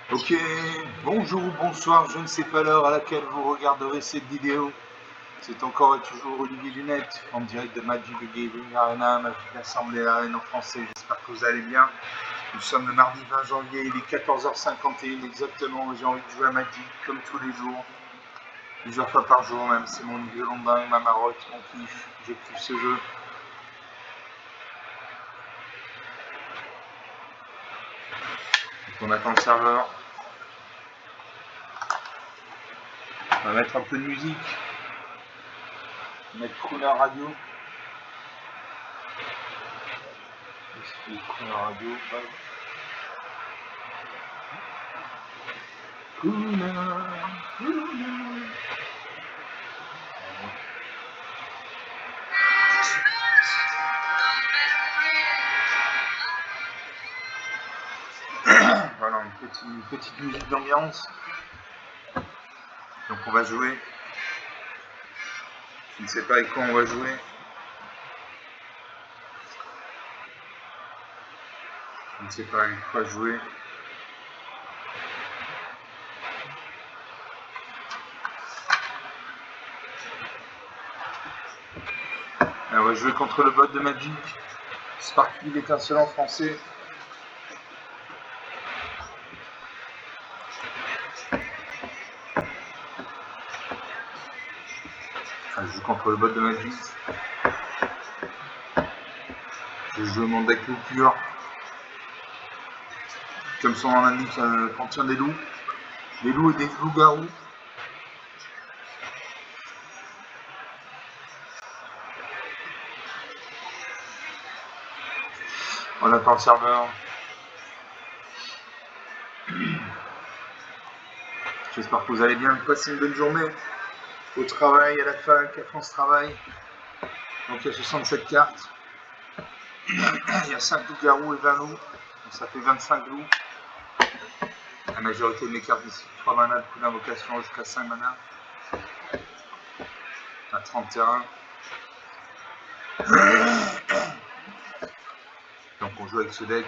Ok, bonjour ou bonsoir, je ne sais pas l'heure à laquelle vous regarderez cette vidéo. C'est encore et toujours Olivier Lunette, en direct de Magic the Gathering Arena, Magic l'Assemblée Arène en français, j'espère que vous allez bien. Nous sommes le mardi 20 janvier, il est 14h51 exactement, j'ai envie de jouer à Magic comme tous les jours. Plusieurs fois par jour même, c'est mon violon dingue, ma marotte, mon kiff, je kiffe ce jeu. Donc on attend le serveur. On va mettre un peu de musique. On va mettre Crooner Radio. Qu'est-ce que Crooner Radio? Voilà, une petite musique d'ambiance. Donc on va jouer. Je ne sais pas avec quoi on va jouer. Je ne sais pas avec quoi jouer. On va jouer contre le bot de Magic. Sparky l'étincelant français. Enfin, je joue contre le bot de Magic. Je joue mon deck loup pur. Comme son nom l'indique, contient des loups. Des loups et des loups-garous. On attend le serveur. J'espère que vous allez bien. Passez une bonne journée. Au travail, à la fac, à France Travail. Donc il y a 67 cartes. Il y a 5 loups-garous et 20 loups. Donc ça fait 25 loups. La majorité de mes cartes ici, 3 manas, coup d'invocation jusqu'à 5 manas. À 30 terrains. Donc on joue avec ce deck.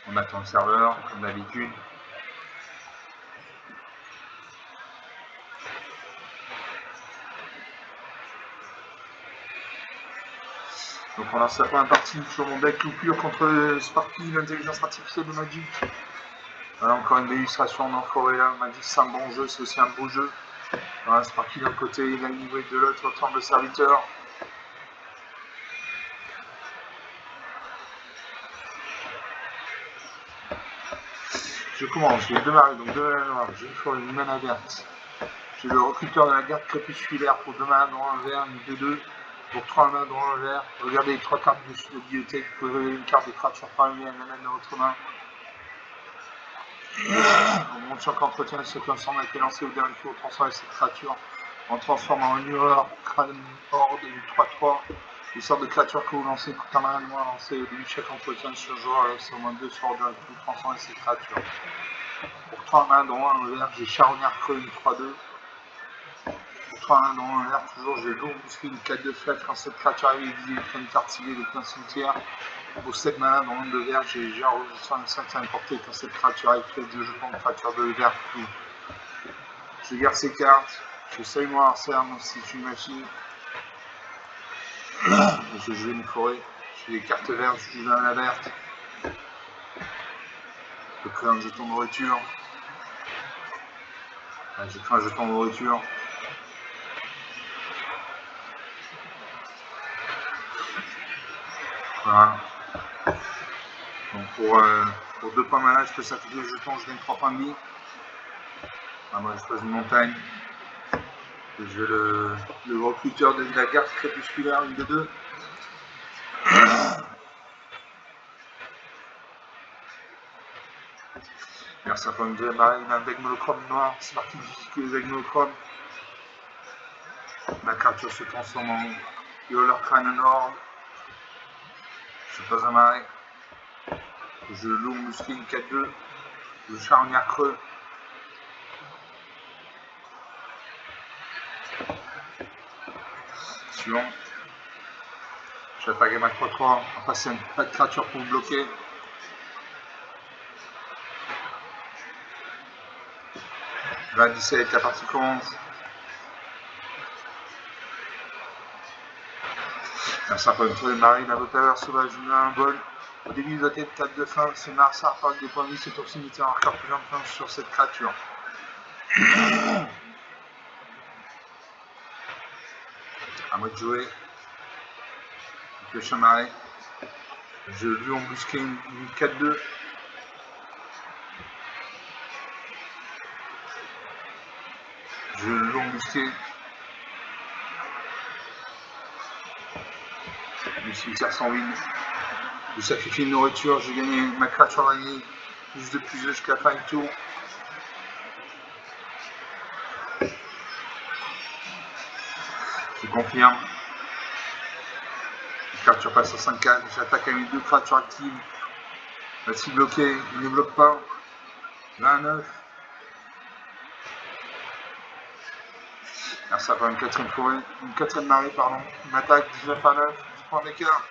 On attend le serveur, comme d'habitude. Donc on lance la première partie sur mon deck loup pur contre Sparky, l'intelligence artificielle de Magic. Voilà, encore une illustration en forêt là. Magic c'est un bon jeu, c'est aussi un beau jeu. Voilà, Sparky d'un côté, il a une niveau de l'autre, autant de serviteur. Je commence, j'ai deux maris, donc deux manas noires, j'ai une forêt, une mana verte. J'ai le recruteur de la garde crépusculaire pour 2 manas dont un vert, une 2-2. Pour 3 manas dont un vert. Regardez les 3 cartes dessus de la bibliothèque. Vous pouvez révéler une carte de créature parmi elle amène dans votre main. On montre sur qu'entretient ce qu'ensemble a été lancé au dernier tour, transformer cette créature en transformant en Hurleur, crâne, horde et une 3-3. Les sortes de créatures que vous lancez coûtent un mana de moins lancé au début de chaque entretien de ce joueur, laissez au moins 2 sorts de coup, transformer cette créature. Pour 3 manas dont un vert, j'ai Charognard creux, une 3-2. Pour 3 manas dont un vert, toujours j'ai Lourd Bousquet, une 4-2 flèche. Quand cette créature arrive, il prend une carte ciblée depuis un cimetière. Pour 7 manas dont un de vert, j'ai Géant Résistant une 5 portée. Quand cette créature arrive, fait 2 jetons de créature de vert. Je garde ces cartes. Je sais moi Arcerne, c'est une machine. Je joue une forêt. J'ai des cartes vertes, je joue dans la verte. Je crée un jeton de nourriture. Je crée un jeton de nourriture. Voilà. Donc pour 2 points de mana, je peux sacrifier le jeton, je gagne 3 points de vie. Moi je pose une montagne. J'ai le recruteur de la garde crépusculaire, une de 2. Merci à Pomme de Marine, un deck monochrome noir, c'est parti que les decks monochromes. Ma créature se transforme en Hurler Crâne Nord. Je pose un marais. Je lourd musclé une 4-2. Je Charognard creux. Suivant. Je vais pas gamme à 3-3. On va passer pas de créature pour me bloquer. 20-17, la partie commence. Narsar pour une troisième marée, l'avocat sauvage, un vol. Au début, il doit être 4 de fin. C'est Narsar par des points de vie, c'est tour cimetière encore plus longtemps sur cette créature. À moi de jouer. Pioche un marée. Je lui embusqué une 4-2. Je lui embusqué. Le cimetière sans vide. Je sacrifie une nourriture. J'ai gagné ma créature d'année. Plus de jusqu'à la fin du tour. Je confirme. La créature passe à 5-4. J'attaque avec 2 créatures actives. Va-t-il bloquer? Il ne bloque pas. 29. Alors ça va une quatrième forêt, une quatrième marée, pardon. Une attaque 19 à 9, 10 points d'écart.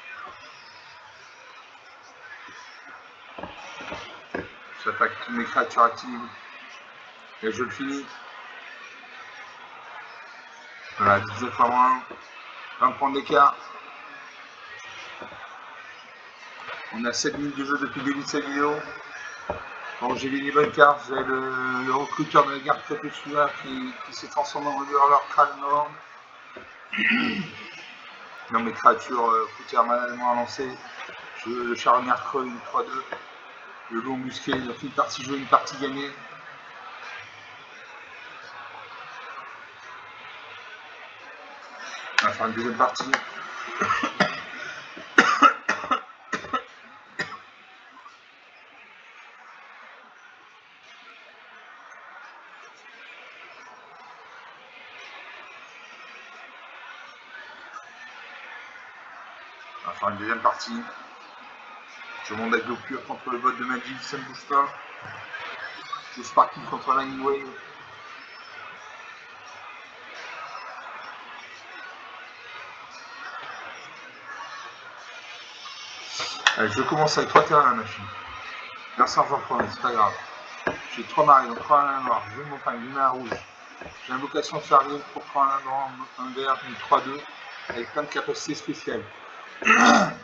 J'attaque toutes mes créatures actives. Et je le finis. Voilà, 19 à moins 20 points d'écart. On a 7 minutes de jeu depuis le début de cette vidéo. Bon, j'ai vu les bonnes cartes. J'ai le recruteur de la garde Crépuscula qui s'est transformé en hurleur crâne nord. Non, mes créatures coûtent permanemment à lancer. Le charnière creux, une 3-2. Le loup musqué, il a fait une partie jouée, une partie gagnée. On va faire une deuxième partie. On va faire une deuxième partie. Je monte avec l'eau pure contre le bot de Magic, ça ne bouge pas. Le Sparking contre Lightning Wave. Allez, je commence avec 3 terrains à la machine. Versant j'en prends, c'est pas grave. J'ai 3 marées, donc 3 à la noire, j'ai une montagne, une à rouge. J'ai invocation de Charlie pour prendre un noir, un vert, une 3-2, avec plein de capacités spéciales.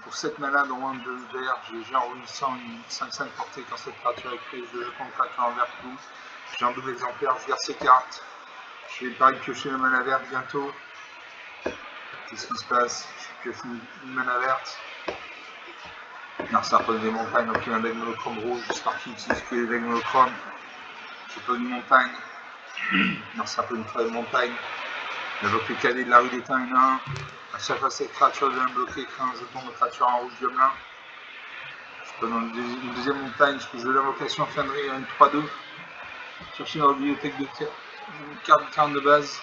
Pour 7 mana, dans moins de vert, j'ai genre 800, une 5-5 portée quand cette créature est prise, je prends une créature en vert tout. J'ai un double exemplaire, je garde ces cartes. Je vais pareil piocher la mana verte bientôt. Qu'est-ce qui se passe? Je pioche une mana verte. Narsar pose des montagnes, donc il y a un deck monochrome rouge, j'espère qu'il utilise que les decks monochrome. Je pose une montagne. Narsar pose une troisième montagne. Il invoque le cadet de la rue d'étain une 1. À chaque fois cette créature devient bloquée, crée un jeton de créature en rouge gobelin. Je pose une deuxième montagne, je joue l'invocation Fenrir à une 3-2. Chercher dans la bibliothèque de une carte de terrain de base.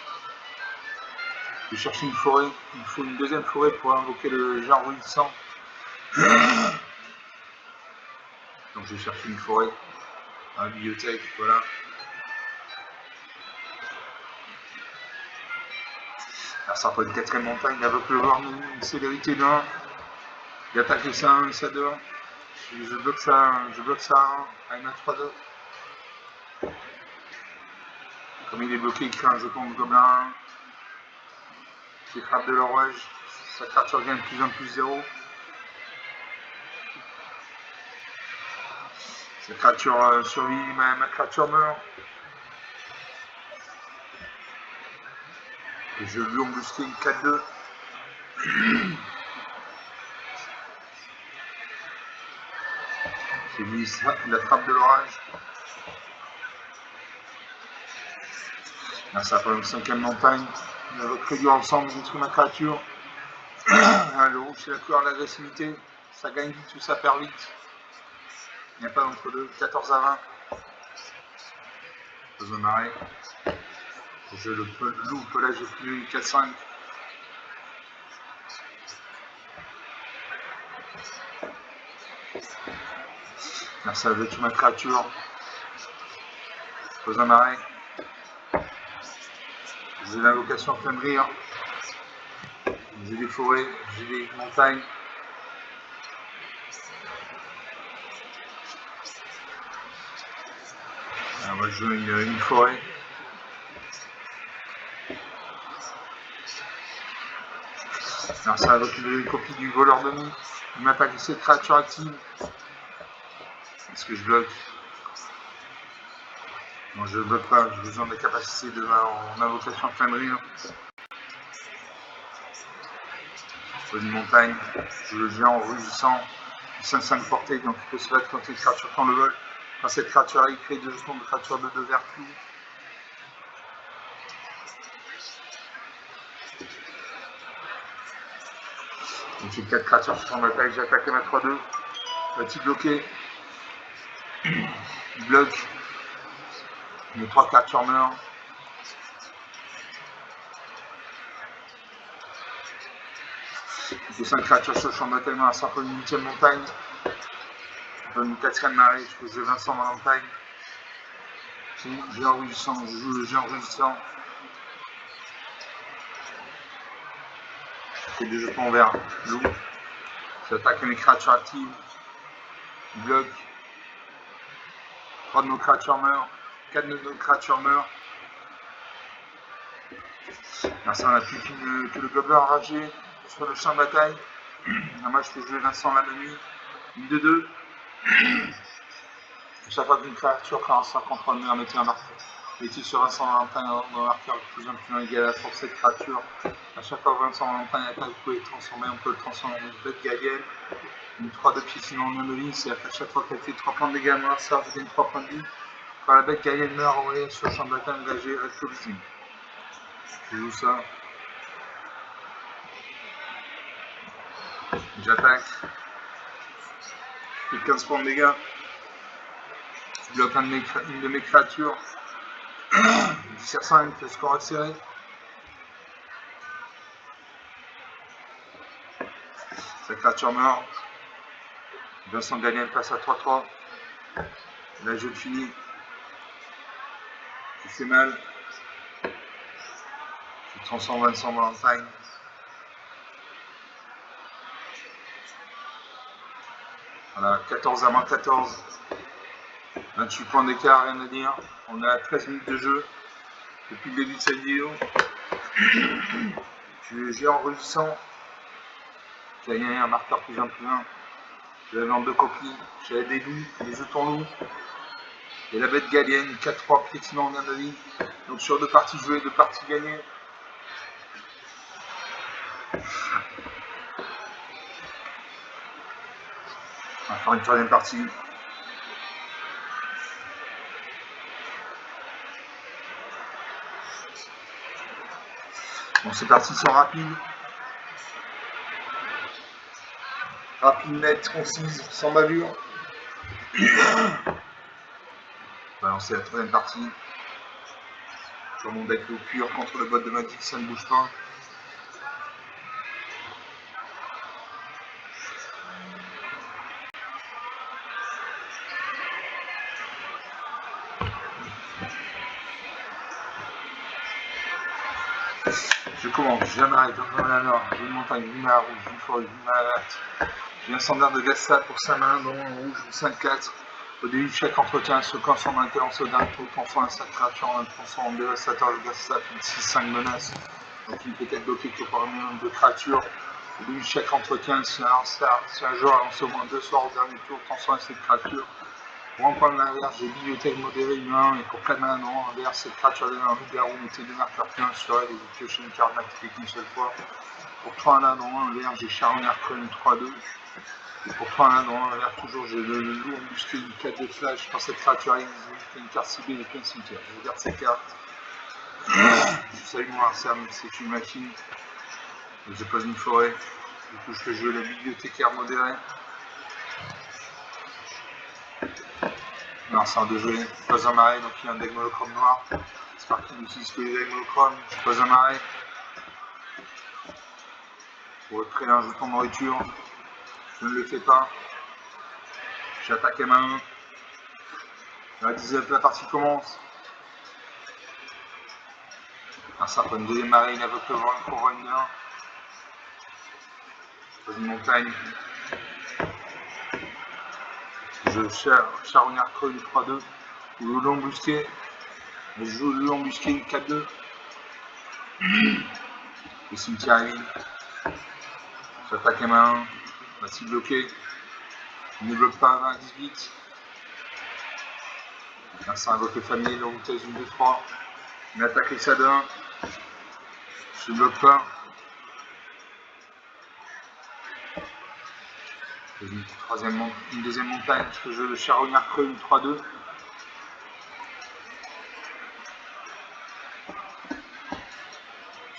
Je cherche une forêt, il me faut une deuxième forêt pour invoquer le genre ruissant. Donc je cherche une forêt dans la bibliothèque, voilà. Alors ça prend une quatrième montagne, il invoque le joueur une célérité de 1. Il attaque le C1 et C2. Je bloque ça avec ma 3-2. Comme il est bloqué, il crée un jeton de gobelin. Qui frappe de l'orage. Sa créature gagne plus 1 plus 0. Sa créature survit, ma créature meurt. Et je lui embusqué une 4-2. J'ai mis la frappe de l'orage. Là, ça prend une cinquième montagne. On va réduire ensemble, détruire ma créature. Le rouge, c'est la couleur de l'agressivité. Ça gagne vite ou ça perd vite. Il n'y a pas d'entre-deux. 14 à 20. Besoin de marée. Je le loupe, là j'ai plus 4-5. Là, ça va tuer ma créature. Pose un marée. J'ai l'invocation Fenrir. J'ai des forêts, j'ai des montagnes. Alors, on va jouer une forêt. Alors ça va récupérer une copie du voleur de nuit. Il m'attaque cette créature active. Est-ce que je bloque? Non, je ne bloque pas, j'ai besoin des capacités de en invocation plein de rire. Une montagne, je le géant rugissant, 5-5 portée, donc il peut se battre contre une créature quand le vol. Quand cette créature il crée 2 jetons de créature de 2 vertus. Donc j'ai 4 créatures sur son attaque, j'ai attaqué ma 3-2. Va-t-il bloquer? Il bloque. Mes 3 créatures meurent. J'ai 5 créatures sur le champ de bataille, à 5 une 8ème montagne. Une 4ème marée, je peux jouer Vincent Valentine. Géant rugissant, je joue le géant rugissant. Je fais 2 jetons verts, loup. J'attaque mes créatures actives. Il bloque. 3 de nos créatures meurent. 4 de nos créatures meurent. Vincent n'a plus que le gobelin enragé sur le champ de bataille. Moi je peux jouer Vincent la nuit. Une de 2. Chaque fois qu'une créature prend un 5 contre le mur, mettez un marqueur. Mettez sur Vincent Valentin un marqueur plus ou moins égal à la force de cette créature. À chaque fois que Vincent Valentin attaque, vous pouvez le transformer. On peut le transformer en une bête gallienne. Une 3 de pied sinon en de vie, c'est-à-dire qu'à chaque fois qu'elle fait 3 points de dégâts noirs, ça vous donne 3 points de vie. Quand la bête gallienne meurt, envoyée sur le champ de bataille engagé, reste visible. Je joue ça. J'attaque. Je fais 15 points de dégâts. Je bloque une de mes créatures. 10/5, le score accéléré. Sa créature meurt. Vincent Galien passe à 3-3. Là je finis. Il fait mal. Je transforme Vincent Valentine. Voilà, 14 à moins 14. 28 points d'écart, rien à dire. On est à 13 minutes de jeu. Depuis le début de cette vidéo. J'ai en rugissant. J'ai gagné un marqueur plus 1 plus 1. J'avais en 2 copies. J'avais des loups, des jetons loups. Et la bête gallienne, 4-3 piétinant en un avis. Donc sur 2 parties jouées, 2 parties gagnées. On va faire une 3ème partie. Bon, ces parties sont rapides. Rapide, net, concise, sans bavure. On va lancer la 3ème partie. Sur mon deck d'eau pure contre le bot de Magic, ça ne bouge pas. Je commence, je m'arrête, dans la nord, j'ai une montagne, une main rouge, une forêt, une main verte. J'ai un standard de Gasta pour sa main, dans le rouge, 5-4. Au début de chaque entretien, ce transforme un tel lanceur d'un tour, transforme un sac créature en un transforme en dévastateur de Gasta, fait 6-5 menaces. Donc il peut être bloqué que par un nombre de créatures. Au début de chaque entretien, si un joueur a lancé au moins 2 sorts au dernier tour, transforme cette créature. Pour un point de l'inverse, j'ai bibliothèque modérée humain, et pour 4 mains non, inverse, cette créature devient un loup-garou, mettez 2 marqueurs plus 1 sur elle et vous piochez une carte d'activité qu'une seule fois. Pour 3 1 dans 1, inverse, j'ai Charognard Crune 3-2. Et pour 3 1 dans 1, inverse, toujours j'ai le loup embusqué du 4 de flash. Quand cette créature arrive, j'ai une carte ciblée depuis un cimetière. Je regarde cette carte. Je salue mon Arsam, c'est une machine. Je pose une forêt. Du coup, je peux jouer la bibliothécaire modérée. Non, c'est un 2 gelé. Je pose un marais, donc il y a un deck monochrome noir. J'espère qu'il utilise que les decks monochromes. Je pose un marais. Pour recréer un jeton de nourriture. Je ne le fais pas. J'attaque à main 1. La 10e, la partie commence. Un certain deuxième marée, il invoque le vent, une convoi une 1. Je pose une montagne. Je charognard creux une 3-2. Le loup embusqué. Je joue le loup embusqué une 4-2. Le cimetière est vide. J'attaque à main 1. Voici bloqué. Il ne bloque pas à 20 à 18. Merci à invoquer famille, le routage 1, 2, 3. Une attaque et ça de 1. Je ne bloque pas. Une deuxième montagne, parce que je le charognard creux, une 3-2.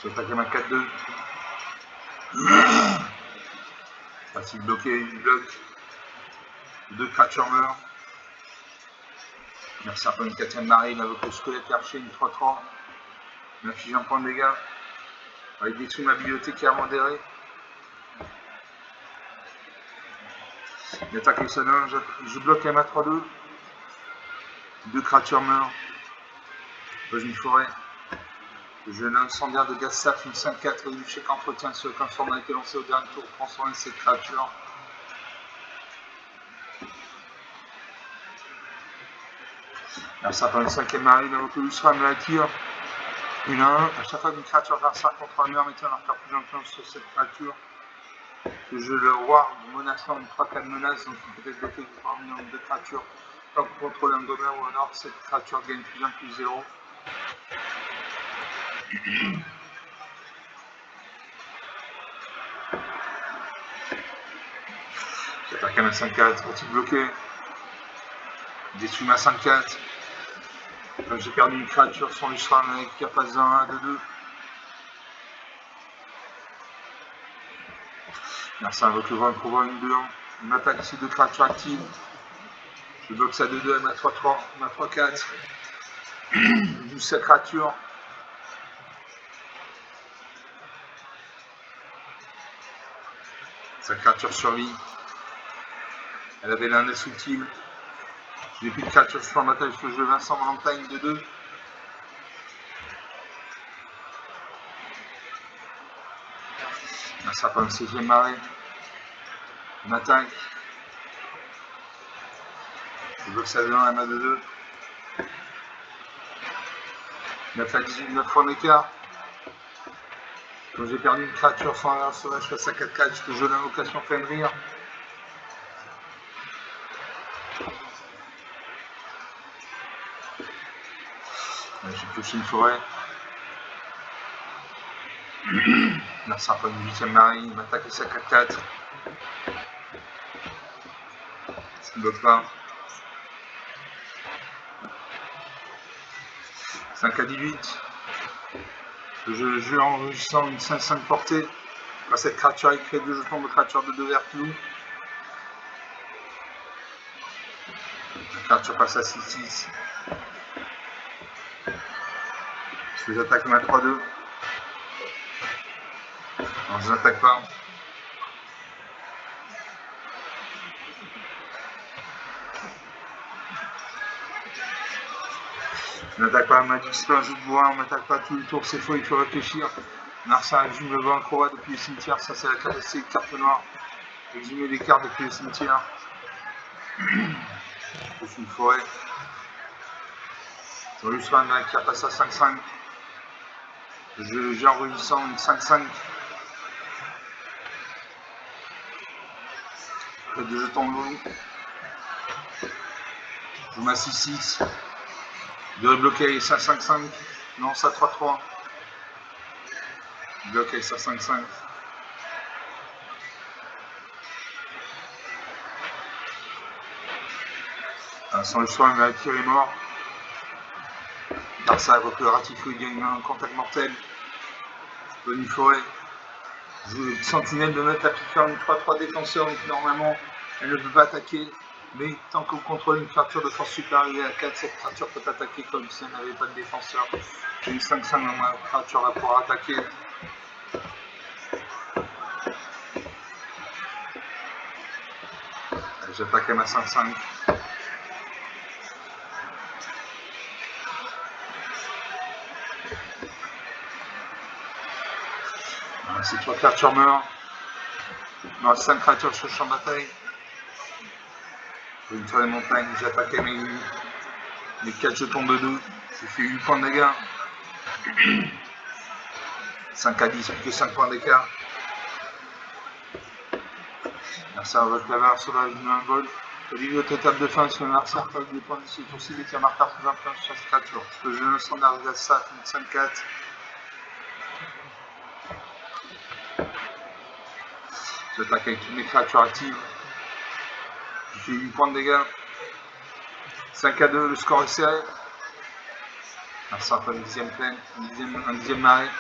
J'attaque à ma 4-2. Facile bloqué, une bloc. 2 créatures meurent. Merci pour une 4ème marine avec le squelette archer, une 3-3. Il m'affiche un point de dégâts. Avec des sous ma bibliothèque qui est modérée. Il attaque les sonins, je bloque à ma 3-2. 2 créatures meurent. Pose une forêt. Je l'incendiaire de gaz saf, une 5-4, et du chèque entretien sur aucun sort n'a été lancé au dernier tour, transformer cette créature. Là, ça prend une 5ème marine, donc le sera me la tire. Une 1, à chaque fois qu'une créature adversaire contre un mur mettant un marqueur plus influence sur cette créature, que je le roi menaçant une 3-4 menace, donc il peut être bloqué par un nombre de créatures. Tant que contrôle un gobelet ou un orc, cette créature gagne plus 1 plus 0. J'attaque à ma 5-4, petit bloqué. Détruis ma 5-4. J'ai perdu une créature sur l'Ishram avec capacité 1, 2-2. Merci, invoque le vent, le pouvoir, une 2-1. Une attaque ici, 2 créatures actives. Je boxe à 2-2 avec ma 3-3, ma 3-4. D'où cette créature. Sa créature survit. Elle avait l'un des subtils. Je n'ai plus de créature sur la bataille, je joue Vincent Valentine de 2. Ça prend une 6ème marée. Une attaque. Je boxe à 2-1, elle m'a 2-2. 9 à 18, 9 points d'écart. Quand j'ai perdu une créature sans un sauvage face à 4-4, je joue l'invocation Fenrir. J'ai pioché une forêt. Là, ça prend une 8ème marine, il m'attaque ici à 4-4. Ça ne bloque pas. 5 à 18. Je joue en enregistrant une 5-5 portée. Quand cette créature est créée 2 jetons de créature de 2 vertes loups. La créature passe à 6-6. J'attaque ma 3-2. Non, je n'attaque pas. Je n'attaque pas, ma c'est pas un jeu de bois, on m'attaque pas tout le tour, c'est faux, il faut réfléchir. Narsa exhume le vent croix depuis les cimetières, ça c'est la capacité de carte noire. Exhumer les cartes depuis les cimetières. Je suis une forêt. Sur l'Usman qui repasse à 5-5. J'ai enregistré une 5-5. De jetons de l'eau. Je mets 6-6. Je devrais bloquer ça 5-5. Non, ça 3-3. Bloquer ça 5-5. Sans le soin, la tire est mort. Car ça évoque le ratifou, il gagne un contact mortel. Bonne forêt. Je sentinelle de mettre la piqueur une 3-3 défenseur, donc normalement elle ne peut pas attaquer. Mais tant qu'on contrôle une créature de force supérieure à 4, cette créature peut attaquer comme si elle n'avait pas de défenseur. J'ai une 5-5 dans ma créature va pouvoir attaquer. J'attaque à ma 5-5. Ces 3 créatures meurent. Il me reste 5 créatures sur le champ de bataille. Une tour des montagnes, j'attaque à mes 4 jetons de 2. J'ai fait 8 points de dégâts. 5 à 10, plus que 5 points d'écart. Merci à votre claveur sur la ligne 1 vol. Au début de étape de fin, sur l'adversaire avec des points d'ici tour 6 et qui a marqué plus influence sur cette créature. Le jeu de standard de ça, 5-4. J'attaque avec toutes mes créatures actives. Je fais 8 points de dégâts. 5-2, le score est serré. Merci à une dixième plaine, un dixième marée.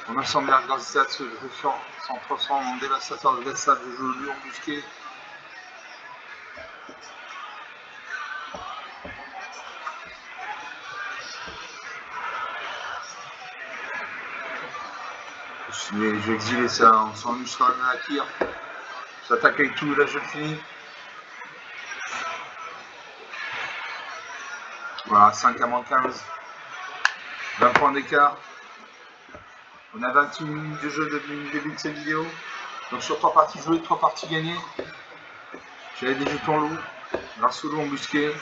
On ensemble la gazette, je s'en transforme en dévastateur de Vessal, je joue le lion busqué. Je vais exiler ça, on s'ennuie quand même à la tire. J'attaque avec tout, là je finis. Voilà, 5 à moins 15. 20 points d'écart. On a 28 minutes de jeu depuis le début de cette vidéo. Donc sur 3 parties jouées, 3 parties gagnées. J'avais des jetons loups. Grâce au loup embusqué.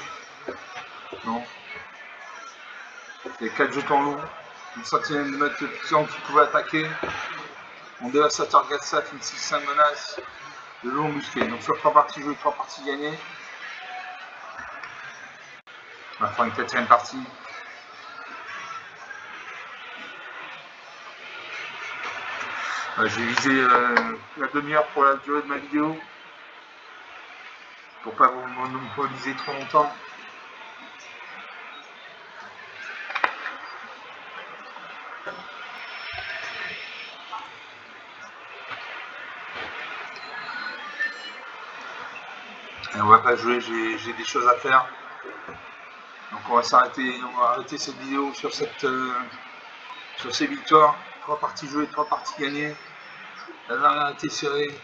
Non. Il y a 4 jetons loups. Une sentinelle de meute puissant qui pouvait attaquer. Mon dévastateur Gatsat, une 6-5 menace. De loup embusqué. Donc sur 3 parties jouées, 3 parties gagnées. On va faire une 4e partie. J'ai visé la demi-heure pour la durée de ma vidéo. Pour pas vous monopoliser trop longtemps. Et on va pas jouer, j'ai des choses à faire. Donc on va s'arrêter, on va arrêter cette vidéo sur sur ces victoires. 3 parties jouées, 3 parties gagnées. La dernière a été serrée.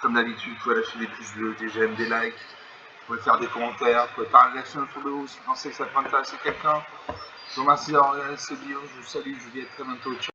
Comme d'habitude, vous pouvez lâcher des pouces bleus, des j'aime, des likes. Vous pouvez faire des commentaires, vous pouvez parler de l'action autour de vous si vous pensez que ça peut intéresser quelqu'un. Je vous remercie d'avoir regardé cette vidéo, je vous salue, je vous dis à très bientôt. Ciao.